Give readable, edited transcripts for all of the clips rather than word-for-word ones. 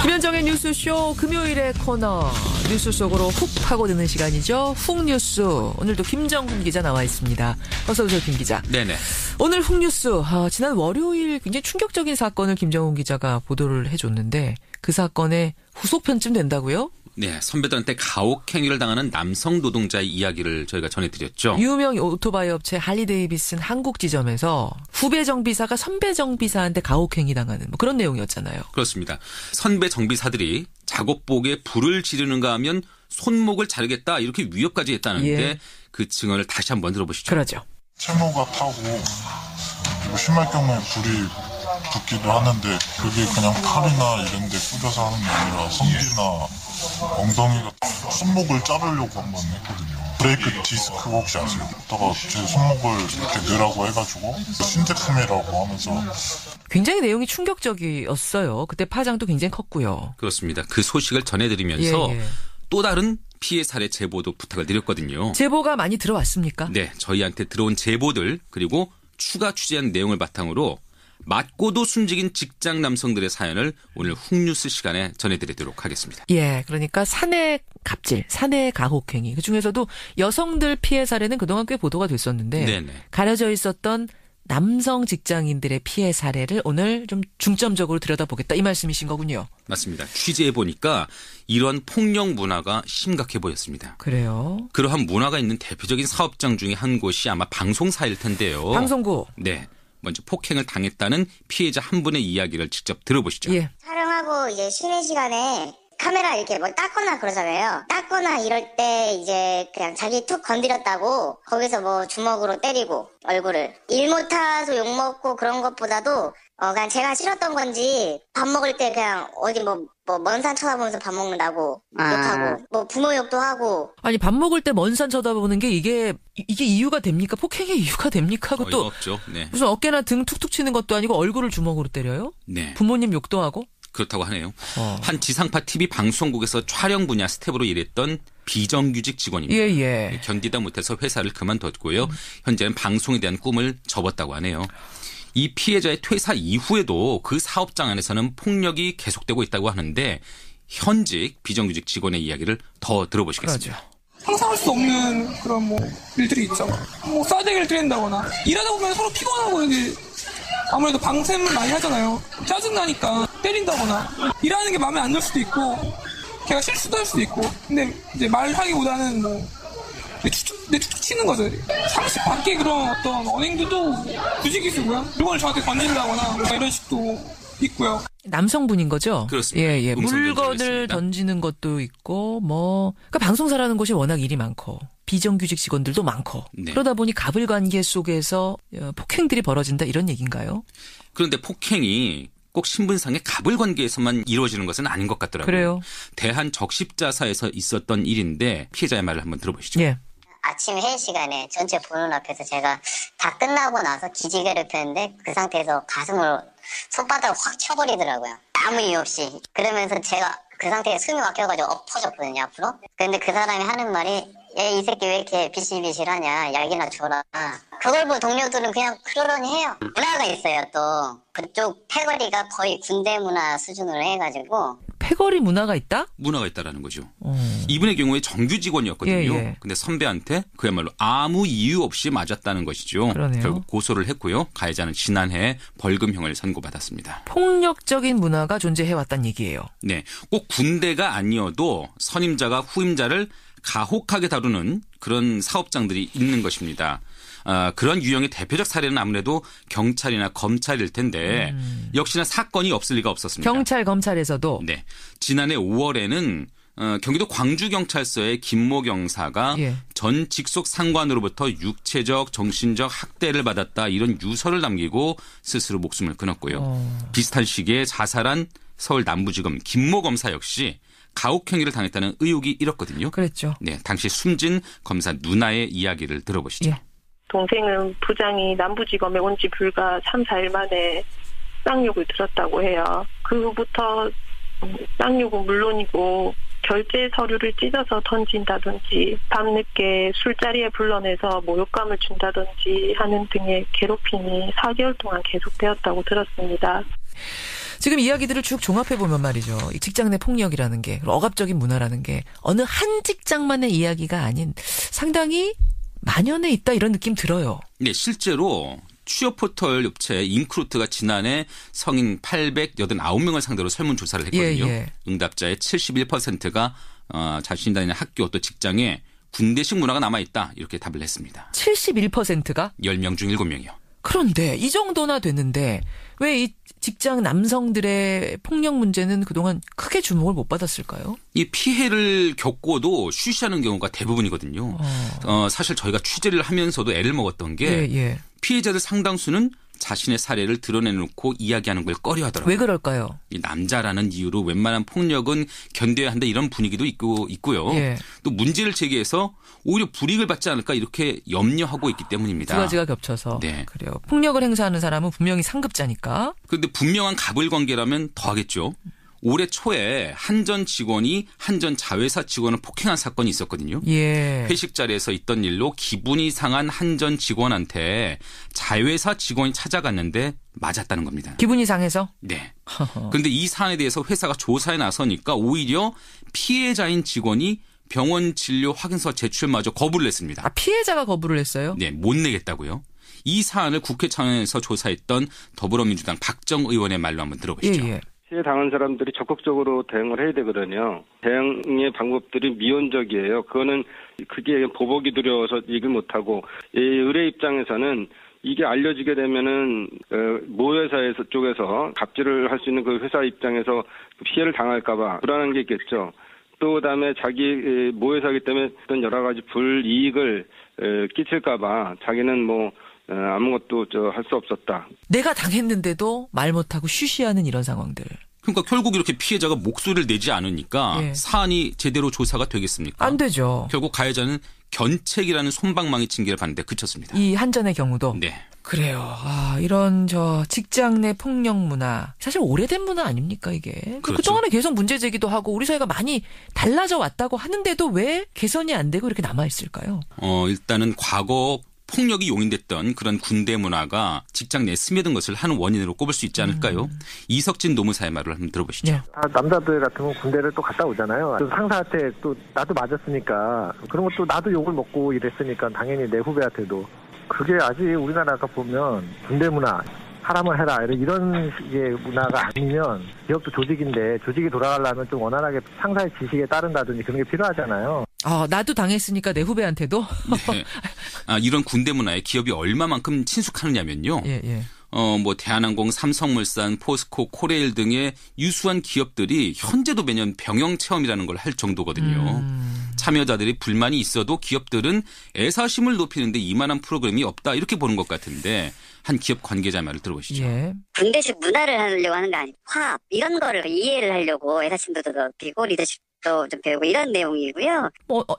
김현정의 뉴스쇼 금요일의 코너 뉴스 속으로 훅 파고드는 시간이죠. 훅 뉴스. 오늘도 김정훈 기자 나와 있습니다. 어서 오세요, 김 기자. 네네. 오늘 훅 뉴스. 지난 월요일 굉장히 충격적인 사건을 김정훈 기자가 보도를 해줬는데 그 사건의 후속편쯤 된다고요? 네, 선배들한테 가혹행위를 당하는 남성 노동자의 이야기를 저희가 전해드렸죠. 유명 오토바이 업체 할리데이비슨 한국 지점에서 후배 정비사가 선배 정비사한테 가혹행위 당하는 뭐 그런 내용이었잖아요. 그렇습니다. 선배 정비사들이 작업복에 불을 지르는가 하면 손목을 자르겠다 이렇게 위협까지 했다는데 그 증언을 다시 한번 들어보시죠. 그러죠. 채무가 타고 그리고 심할 경우에 불이 붙기도 하는데 그게 그냥 팔이나 이런 데 꽂아서 하는 게 아니라 성기나 엉덩이가 손목을 자르려고 한번 했거든요. 브레이크 디스크 혹시 아세요? 그러다가 제 손목을 이렇게 넣으라고 해가지고 신제품이라고 하면서 굉장히 내용이 충격적이었어요. 그때 파장도 굉장히 컸고요. 그렇습니다. 그 소식을 전해드리면서 또 다른 피해 사례 제보도 부탁을 드렸거든요. 제보가 많이 들어왔습니까? 네, 저희한테 들어온 제보들 그리고 추가 취재한 내용을 바탕으로 맞고도 숨지긴 직장 남성들의 사연을 오늘 훅뉴스 시간에 전해드리도록 하겠습니다. 예, 그러니까 사내 갑질, 사내 가혹행위. 그중에서도 여성들 피해 사례는 그동안 꽤 보도가 됐었는데 네네. 가려져 있었던 남성 직장인들의 피해 사례를 오늘 좀 중점적으로 들여다보겠다 이 말씀이신 거군요. 맞습니다. 취재해보니까 이런 폭력 문화가 심각해 보였습니다. 그래요? 그러한 문화가 있는 대표적인 사업장 중에 한 곳이 아마 방송사일 텐데요. 방송국. 네. 먼저 폭행을 당했다는 피해자 한 분의 이야기를 직접 들어보시죠. 예. 촬영하고 이제 쉬는 시간에 카메라 이렇게 뭐 닦거나 그러잖아요. 닦거나 이럴 때 이제 그냥 자기 툭 건드렸다고 거기서 뭐 주먹으로 때리고 얼굴을 일 못해서 욕먹고 그런 것보다도 그냥 제가 싫었던 건지 밥 먹을 때 그냥 어디 뭐 먼 산 쳐다보면서 밥 먹는다고 욕하고 뭐 부모 욕도 하고. 아니 밥 먹을 때 먼 산 쳐다보는 게 이게 이유가 됩니까? 폭행의 이유가 됩니까? 하고 또 없죠. 네. 무슨 어깨나 등 툭툭 치는 것도 아니고 얼굴을 주먹으로 때려요? 네. 부모님 욕도 하고? 그렇다고 하네요. 한 지상파 TV 방송국에서 촬영 분야 스텝으로 일했던 비정규직 직원입니다. 예. 견디다 못해서 회사를 그만뒀고요. 현재는 방송에 대한 꿈을 접었다고 하네요. 이 피해자의 퇴사 이후에도 그 사업장 안에서는 폭력이 계속되고 있다고 하는데 현직 비정규직 직원의 이야기를 더 들어보시겠습니다. 그러죠. 상상할 수 없는 그런 뭐 일들이 있죠. 뭐 싸대기를 때린다거나 일하다 보면 서로 피곤하고 이제 아무래도 방sem을 많이 하잖아요. 짜증나니까 때린다거나 일하는 게 마음에 안 들 수도 있고 걔가 실수도 할 수도 있고 근데 이제 말하기보다는 뭐 내 툭툭 치는 거죠. 상식 밖에 그런 어떤 언행들도 굳이 기수고요. 물건을 저한테 던진다거나 뭐 이런 식도 있고요. 남성분인 거죠? 그렇습니다. 예. 물건을 있습니다. 던지는 것도 있고 그러니까 방송사라는 곳이 워낙 일이 많고 비정규직 직원들도 많고 네. 그러다 보니 가불관계 속에서 폭행들이 벌어진다 이런 얘기인가요? 그런데 폭행이 꼭 신분상의 가불관계에서만 이루어지는 것은 아닌 것 같더라고요. 그래요? 대한적십자사에서 있었던 일인데 피해자의 말을 한번 들어보시죠. 예. 아침 회의 시간에 전체 보는 앞에서 제가 다 끝나고 나서 기지개를 폈는데 그 상태에서 가슴을 손바닥을 확 쳐버리더라고요. 아무 이유 없이. 그러면서 제가 그 상태에 숨이 막혀가지고 엎어졌거든요, 앞으로. 근데 그 사람이 하는 말이 이 새끼 왜 이렇게 비실비실하냐, 약이나 줘라. 그걸 본 동료들은 그냥 그러려니 해요. 문화가 있어요, 또. 그쪽 패거리가 거의 군대 문화 수준으로 해가지고. 패거리 문화가 있다? 문화가 있다라는 거죠. 이분의 경우에 정규 직원이었거든요. 예. 근데 선배한테 그야말로 아무 이유 없이 맞았다는 것이죠. 그러네요. 결국 고소를 했고요. 가해자는 지난해 벌금형을 선고받았습니다. 폭력적인 문화가 존재해왔다는 얘기예요. 네, 꼭 군대가 아니어도 선임자가 후임자를 가혹하게 다루는 그런 사업장들이 있는 것입니다. 그런 유형의 대표적 사례는 아무래도 경찰이나 검찰일 텐데 역시나 사건이 없을 리가 없었습니다. 경찰, 검찰에서도. 네, 지난해 5월에는 경기도 광주경찰서의 김모 경사가 전 직속 상관으로부터 육체적, 정신적 학대를 받았다 이런 유서를 남기고 스스로 목숨을 끊었고요. 비슷한 시기에 자살한 서울 남부지검 김모 검사 역시 가혹행위를 당했다는 의혹이 일었거든요. 그랬죠. 네, 당시 숨진 검사 누나의 이야기를 들어보시죠. 동생은 부장이 남부지검에 온 지 불과 3, 4일 만에 쌍욕을 들었다고 해요. 그 후부터 쌍욕은 물론이고 결제 서류를 찢어서 던진다든지 밤늦게 술자리에 불러내서 모욕감을 준다든지 하는 등의 괴롭힘이 4개월 동안 계속되었다고 들었습니다. 지금 이야기들을 쭉 종합해보면 말이죠. 이 직장 내 폭력이라는 게, 억압적인 문화라는 게 어느 한 직장만의 이야기가 아닌 상당히 만연해 있다 이런 느낌 들어요. 네, 실제로 취업 포털 업체 인크루트가 지난해 성인 889명을 상대로 설문조사를 했거든요. 예. 응답자의 71%가 자신이 다니는 학교 또 직장에 군대식 문화가 남아있다 이렇게 답을 했습니다. 71%가? 10명 중 7명이요. 그런데 이 정도나 됐는데 왜 이 직장 남성들의 폭력 문제는 그동안 크게 주목을 못 받았을까요? 이 피해를 겪고도 쉬쉬하는 경우가 대부분이거든요. 사실 저희가 취재를 하면서도 애를 먹었던 게 피해자들 상당수는 자신의 사례를 드러내놓고 이야기하는 걸 꺼려하더라고요. 왜 그럴까요? 이 남자라는 이유로 웬만한 폭력은 견뎌야 한다 이런 분위기도 있고요. 예. 또 문제를 제기해서 오히려 불이익을 받지 않을까 이렇게 염려하고 있기 때문입니다. 두 가지가 겹쳐서. 네. 그래요. 폭력을 행사하는 사람은 분명히 상급자니까. 그런데 분명한 갑을관계라면 더하겠죠. 올해 초에 한전 직원이 한전 자회사 직원을 폭행한 사건이 있었거든요. 예. 회식 자리에서 있던 일로 기분이 상한 한전 직원한테 자회사 직원이 찾아갔는데 맞았다는 겁니다. 기분이 상해서? 네. 그런데 이 사안에 대해서 회사가 조사에 나서니까 오히려 피해자인 직원이 병원 진료 확인서 제출마저 거부를 했습니다. 아, 피해자가 거부를 했어요? 네, 못 내겠다고요. 이 사안을 국회 차원에서 조사했던 더불어민주당 박정 의원의 말로 한번 들어보시죠. 예. 피해 당한 사람들이 적극적으로 대응을 해야 되거든요. 대응의 방법들이 미온적이에요. 그게 보복이 두려워서 얘기를 못하고 의뢰 입장에서는 이게 알려지게 되면은 모 회사에서 쪽에서 갑질을 할 수 있는 그 회사 입장에서 피해를 당할까봐 불안한 게 있겠죠. 또 그다음에 자기 모 회사이기 때문에 어떤 여러 가지 불이익을 끼칠까봐 자기는 아무것도 할 수 없었다. 내가 당했는데도 말 못하고 쉬쉬하는 이런 상황들. 그러니까 결국 이렇게 피해자가 목소리를 내지 않으니까 사안이 제대로 조사가 되겠습니까? 안 되죠. 결국 가해자는 견책이라는 솜방망이 징계를 받는데 그쳤습니다. 이 한전의 경우도? 네. 그래요. 이런 직장 내 폭력 문화. 사실 오래된 문화 아닙니까 이게. 그렇죠. 그동안에 계속 문제 제기도 하고 우리 사회가 많이 달라져 왔다고 하는데도 왜 개선이 안 되고 이렇게 남아있을까요? 일단은 과거 폭력이 용인됐던 그런 군대 문화가 직장 내에 스며든 것을 한 원인으로 꼽을 수 있지 않을까요? 이석진 노무사의 말을 한번 들어보시죠. 네. 남자들 같으면 군대를 또 갔다 오잖아요. 상사한테 또 나도 맞았으니까 그런 것도 나도 욕을 먹고 이랬으니까 당연히 내 후배한테도. 그게 아직 우리나라가 보면 군대 문화 하라면 해라 이런 식의 문화가 아니면 기업도 조직인데 조직이 돌아가려면 좀 원활하게 상사의 지식에 따른다든지 그런 게 필요하잖아요. 나도 당했으니까 내 후배한테도? 네. 이런 군대 문화에 기업이 얼마만큼 친숙하느냐면요. 대한항공, 삼성물산, 포스코, 코레일 등의 유수한 기업들이 현재도 매년 병영 체험이라는 걸 할 정도거든요. 참여자들이 불만이 있어도 기업들은 애사심을 높이는데 이만한 프로그램이 없다 이렇게 보는 것 같은데 한 기업 관계자 말을 들어보시죠. 군대식 문화를 하려고 하는 게 아니고 화합 이런 거를 이해를 하려고 애사심도 더 높이고 리더십도 좀 배우고 이런 내용이고요.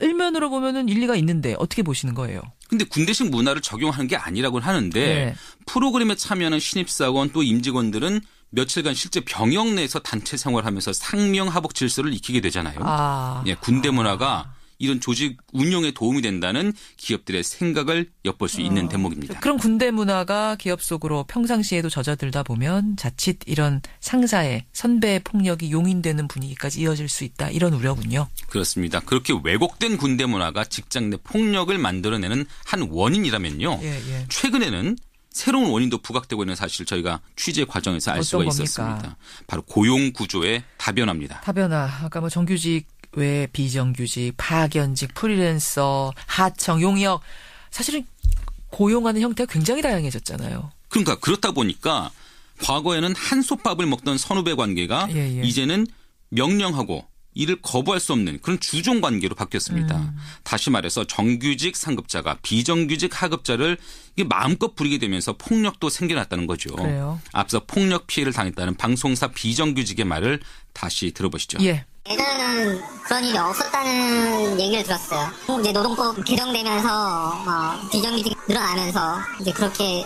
일면으로 보면은 일리가 있는데 어떻게 보시는 거예요? 근데 군대식 문화를 적용하는 게 아니라고 하는데 프로그램에 참여하는 신입사원 또 임직원들은 며칠간 실제 병영 내에서 단체 생활하면서 상명하복 질서를 익히게 되잖아요. 군대 문화가 이런 조직 운영에 도움이 된다는 기업들의 생각을 엿볼 수 있는 대목입니다. 그럼 군대 문화가 기업 속으로 평상시에도 젖어들다 보면 자칫 이런 상사의 선배의 폭력이 용인되는 분위기까지 이어질 수 있다. 이런 우려군요. 그렇습니다. 그렇게 왜곡된 군대 문화가 직장 내 폭력을 만들어내는 한 원인이라면요. 최근에는 새로운 원인도 부각되고 있는 사실 저희가 취재 과정에서 알 수가 있었습니다. 바로 고용 구조의 다변화입니다. 다변화. 아까 정규직 외 비정규직, 파견직, 프리랜서, 하청, 용역. 사실은 고용하는 형태가 굉장히 다양해졌잖아요. 그러니까 그렇다 보니까 과거에는 한솥밥을 먹던 선후배 관계가 이제는 명령하고 이를 거부할 수 없는 그런 주종 관계로 바뀌었습니다. 다시 말해서 정규직 상급자가 비정규직 하급자를 마음껏 부리게 되면서 폭력도 생겨났다는 거죠. 그래요. 앞서 폭력 피해를 당했다는 방송사 비정규직의 말을 다시 들어보시죠. 예전에는 그런 일이 없었다는 얘기를 들었어요. 이제 노동법 개정되면서 비정규직이 늘어나면서 이제 그렇게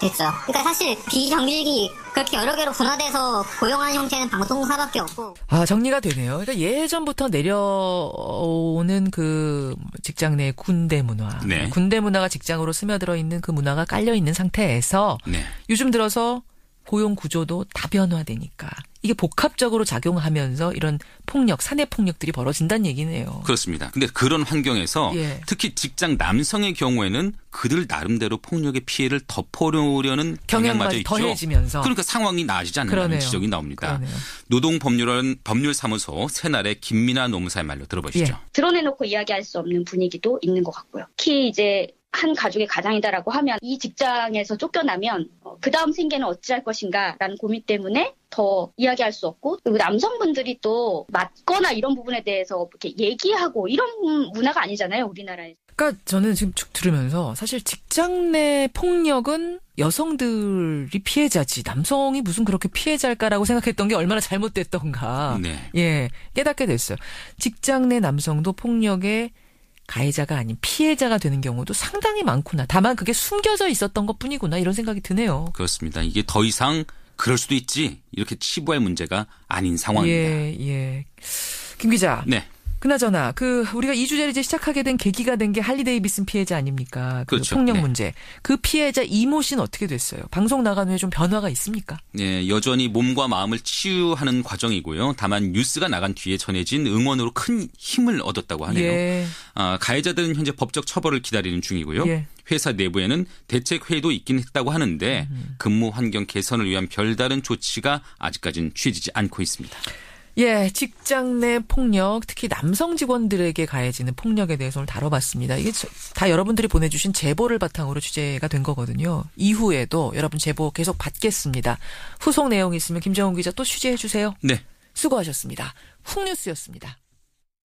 됐죠. 그러니까 사실 비정규직이 그렇게 여러 개로 분화돼서 고용하는 형태는 방송사밖에 없고. 아, 정리가 되네요. 그러니까 예전부터 내려오는 그 직장 내 군대 문화. 네. 군대 문화가 직장으로 스며들어 있는 그 문화가 깔려 있는 상태에서 네. 요즘 들어서 고용 구조도 다변화되니까 이게 복합적으로 작용하면서 이런 폭력, 사내 폭력들이 벌어진다는 얘기네요. 그렇습니다. 근데 그런 환경에서 특히 직장 남성의 경우에는 그들 나름대로 폭력의 피해를 덮어려는 경향마저 있죠. 더해지면서. 그러니까 상황이 나아지지 않는다는 지적이 나옵니다. 그러네요. 노동법률사무소 새날의 김민아 노무사의 말로 들어보시죠. 드러내놓고 이야기할 수 없는 분위기도 있는 것 같고요. 특히 이제 한 가족의 가장이다라고 하면 이 직장에서 쫓겨나면 그 다음 생계는 어찌할 것인가라는 고민 때문에 더 이야기할 수 없고, 그리고 남성분들이 또 맞거나 이런 부분에 대해서 이렇게 얘기하고 이런 문화가 아니잖아요, 우리나라에서. 그러니까 저는 지금 쭉 들으면서 사실 직장 내 폭력은 여성들이 피해자지 남성이 무슨 그렇게 피해자일까라고 생각했던 게 얼마나 잘못됐던가. 네. 예, 깨닫게 됐어요. 직장 내 남성도 폭력의 가해자가 아닌 피해자가 되는 경우도 상당히 많구나. 다만 그게 숨겨져 있었던 것뿐이구나 이런 생각이 드네요. 그렇습니다. 이게 더 이상 그럴 수도 있지 이렇게 치부할 문제가 아닌 상황입니다. 예. 김 기자. 네. 그나저나 우리가 이 주제를 이제 시작하게 된 계기가 된 게 할리 데이비슨 피해자 아닙니까? 그렇죠. 폭력 네. 문제. 그 피해자 이모 씨는 어떻게 됐어요? 방송 나간 후에 좀 변화가 있습니까? 네, 여전히 몸과 마음을 치유하는 과정이고요. 다만 뉴스가 나간 뒤에 전해진 응원으로 큰 힘을 얻었다고 하네요. 예. 가해자들은 현재 법적 처벌을 기다리는 중이고요. 예. 회사 내부에는 대책회의도 있긴 했다고 하는데 근무 환경 개선을 위한 별다른 조치가 아직까지는 취해지지 않고 있습니다. 예, 직장 내 폭력, 특히 남성 직원들에게 가해지는 폭력에 대해서 오늘 다뤄봤습니다. 이게 다 여러분들이 보내주신 제보를 바탕으로 취재가 된 거거든요. 이후에도 여러분 제보 계속 받겠습니다. 후속 내용 있으면 김정훈 기자 또 취재해 주세요. 네. 수고하셨습니다. 훅뉴스였습니다.